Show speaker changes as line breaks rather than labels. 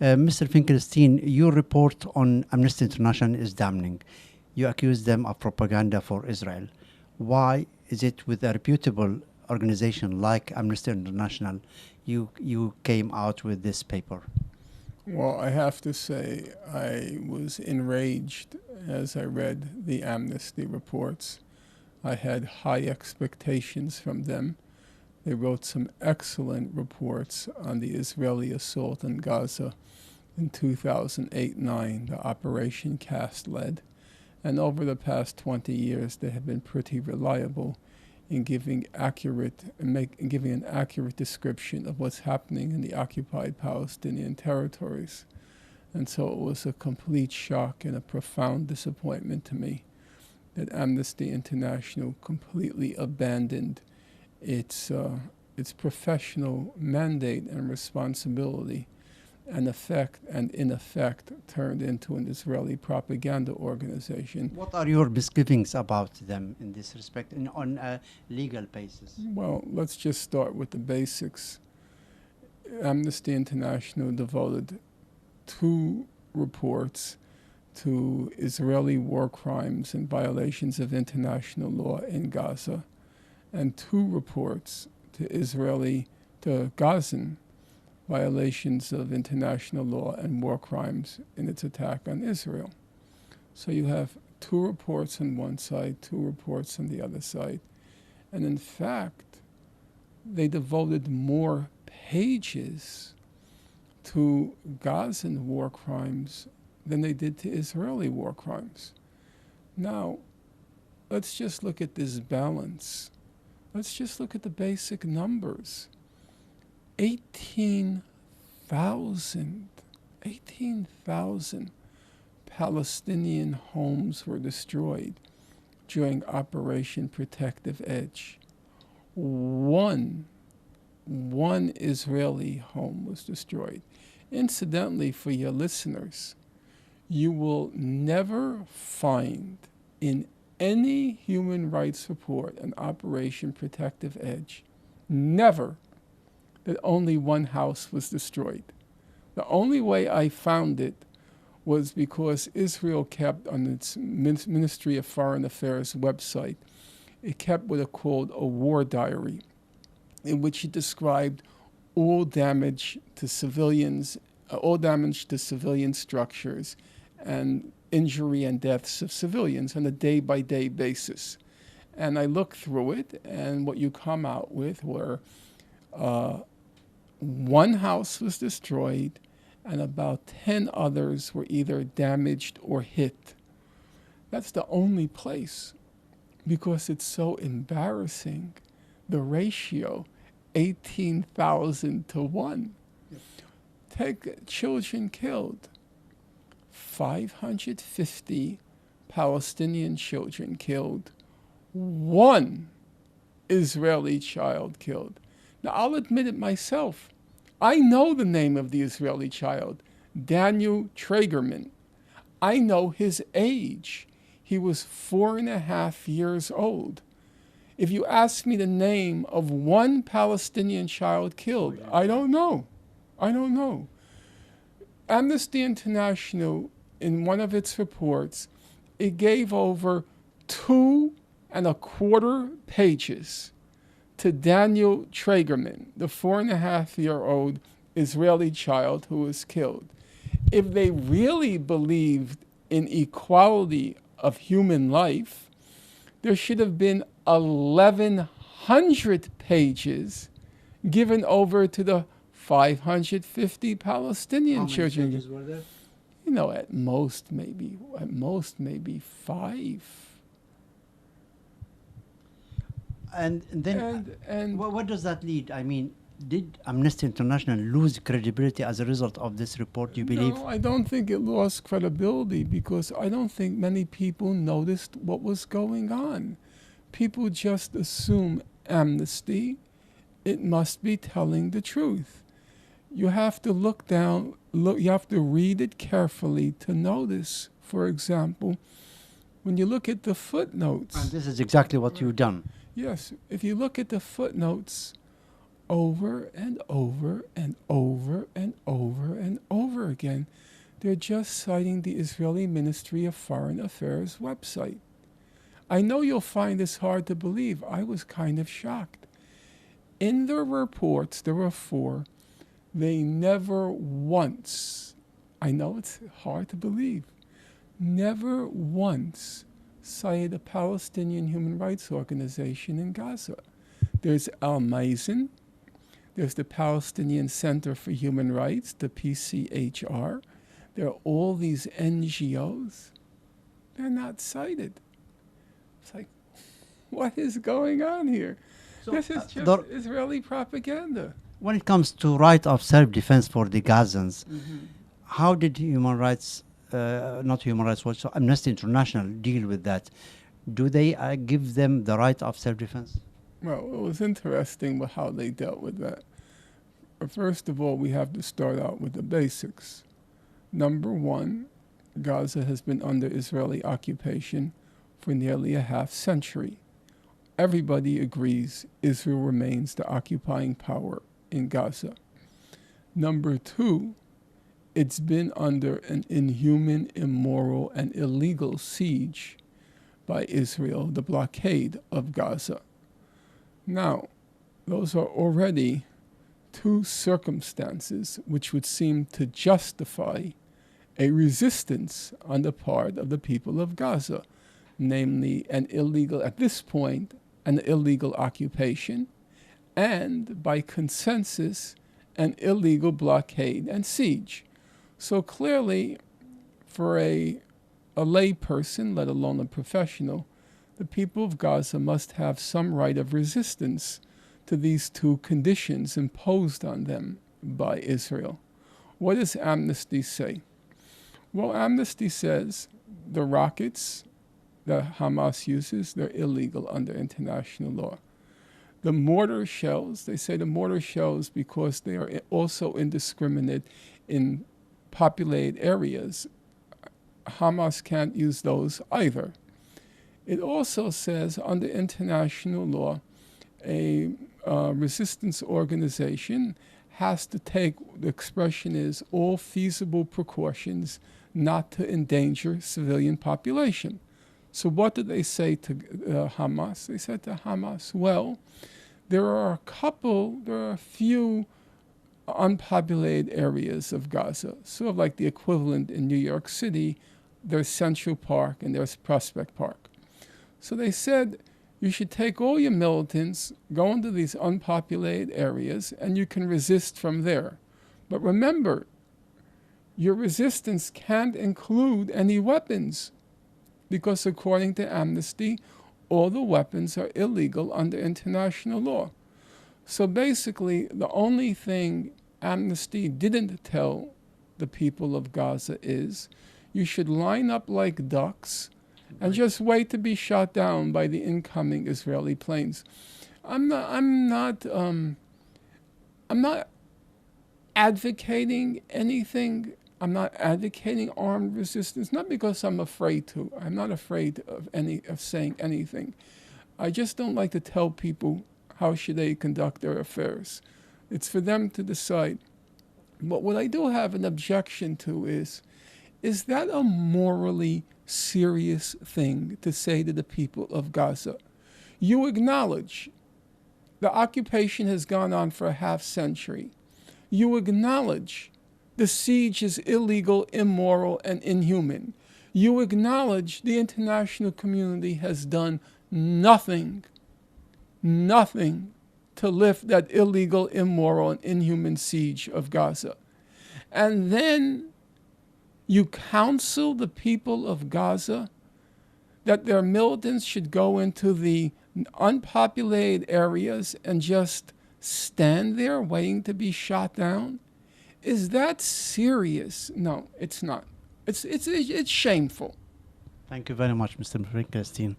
Mr. Finkelstein, your report on Amnesty International is damning. You accuse them of propaganda for Israel. Why is it with a reputable organization like Amnesty International you came out with this paper?
Well, I have to say I was enraged as I read the Amnesty reports. I had high expectations from them. They wrote some excellent reports on the Israeli assault in Gaza in 2008-9, the Operation Cast led. And over the past 20 years, they have been pretty reliable in giving an accurate description of what's happening in the occupied Palestinian territories. And so it was a complete shock and a profound disappointment to me that Amnesty International completely abandoned its professional mandate and responsibility, and in effect turned into an Israeli propaganda organization.
What are your misgivings about them in this respect, on a legal basis?
Well, let's just start with the basics. Amnesty International devoted 2 reports to Israeli war crimes and violations of international law in Gaza, and 2 reports to Gazan violations of international law and war crimes in its attack on Israel. So you have 2 reports on one side, 2 reports on the other side. And in fact, they devoted more pages to Gazan war crimes than they did to Israeli war crimes. Now, let's just look at this balance. Let's just look at the basic numbers. 18,000 Palestinian homes were destroyed during Operation Protective Edge. One Israeli home was destroyed. Incidentally, for your listeners, you will never find in any human rights report on Operation Protective Edge, never, that only one house was destroyed. The only way I found it was because Israel kept on its Ministry of Foreign Affairs website, it kept what it called a war diary, in which it described all damage to civilian structures and injury and deaths of civilians on a day-by-day basis. And I looked through it, and what you come out with were one house was destroyed, and about 10 others were either damaged or hit. That's the only place, because it's so embarrassing, the ratio, 18,000 to 1. Yep. Take children killed. 550 Palestinian children killed, 1 Israeli child killed. Now, I'll admit it myself. I know the name of the Israeli child, Daniel Tragerman. I know his age. He was 4.5 years old. If you ask me the name of 1 Palestinian child killed, I don't know. Amnesty International, in one of its reports, it gave over 2.25 pages to Daniel Tragerman, the 4.5-year-old Israeli child who was killed. If they really believed in equality of human life, there should have been 1,100 pages given over to the 550 Palestinian children.
How many pages were there?
At most maybe 5.
And then what does that lead? I mean, did Amnesty International lose credibility as a result of this report, you believe?
No, I don't think it lost credibility, because I don't think many people noticed what was going on. People just assume Amnesty, it must be telling the truth. You have to you have to read it carefully to notice, for example, when you look at the footnotes.
And this is exactly what you've done.
Yes, if you look at the footnotes, over and over and over and over and over again. They're just citing the Israeli Ministry of Foreign Affairs website. I know you'll find this hard to believe. I was kind of shocked. In their reports, there were 4, they never once, I know it's hard to believe, never once cited a Palestinian human rights organization in Gaza. There's Al-Mazen, there's the Palestinian Center for Human Rights, the PCHR. There are all these NGOs. They're not cited. It's like, what is going on here?
So,
this is just Israeli propaganda.
When it comes to right of self-defense for the Gazans, how did Human Rights, not Human Rights Watch, so Amnesty International deal with that? Do they give them the right of self-defense?
Well, it was interesting how they dealt with that. First of all, we have to start out with the basics. Number 1, Gaza has been under Israeli occupation for nearly a half century. Everybody agrees Israel remains the occupying power in Gaza. Number 2, it's been under an inhuman, immoral, and illegal siege by Israel, the blockade of Gaza. Now, those are already 2 circumstances which would seem to justify a resistance on the part of the people of Gaza, namely an illegal, at this point, an illegal occupation, and by consensus, an illegal blockade and siege. So clearly, for a lay person, let alone a professional, the people of Gaza must have some right of resistance to these 2 conditions imposed on them by Israel. What does Amnesty say? Well, Amnesty says the rockets that Hamas uses, they're illegal under international law. The mortar shells, they say the mortar shells because they are also indiscriminate in populated areas. Hamas can't use those either. It also says under international law, a resistance organization has to take, the expression is, all feasible precautions not to endanger civilian population. So what did they say to Hamas? They said to Hamas, well, there are a few unpopulated areas of Gaza, sort of like the equivalent in New York City. There's Central Park and there's Prospect Park. So they said, you should take all your militants, go into these unpopulated areas, and you can resist from there. But remember, your resistance can't include any weapons, because according to Amnesty, all the weapons are illegal under international law. So basically, the only thing Amnesty didn't tell the people of Gaza is, you should line up like ducks and just wait to be shot down by the incoming Israeli planes. I'm not advocating anything. I'm not advocating armed resistance, not because I'm afraid to. I'm not afraid of saying anything. I just don't like to tell people how should they conduct their affairs. It's for them to decide. But what I do have an objection to is that a morally serious thing to say to the people of Gaza? You acknowledge the occupation has gone on for a half century. You acknowledge the siege is illegal, immoral, and inhuman. You acknowledge the international community has done nothing to lift that illegal, immoral, and inhuman siege of Gaza. And then you counsel the people of Gaza that their militants should go into the unpopulated areas and just stand there waiting to be shot down? Is that serious? No, it's not. It's shameful.
Thank you very much, Mr. Finkelstein.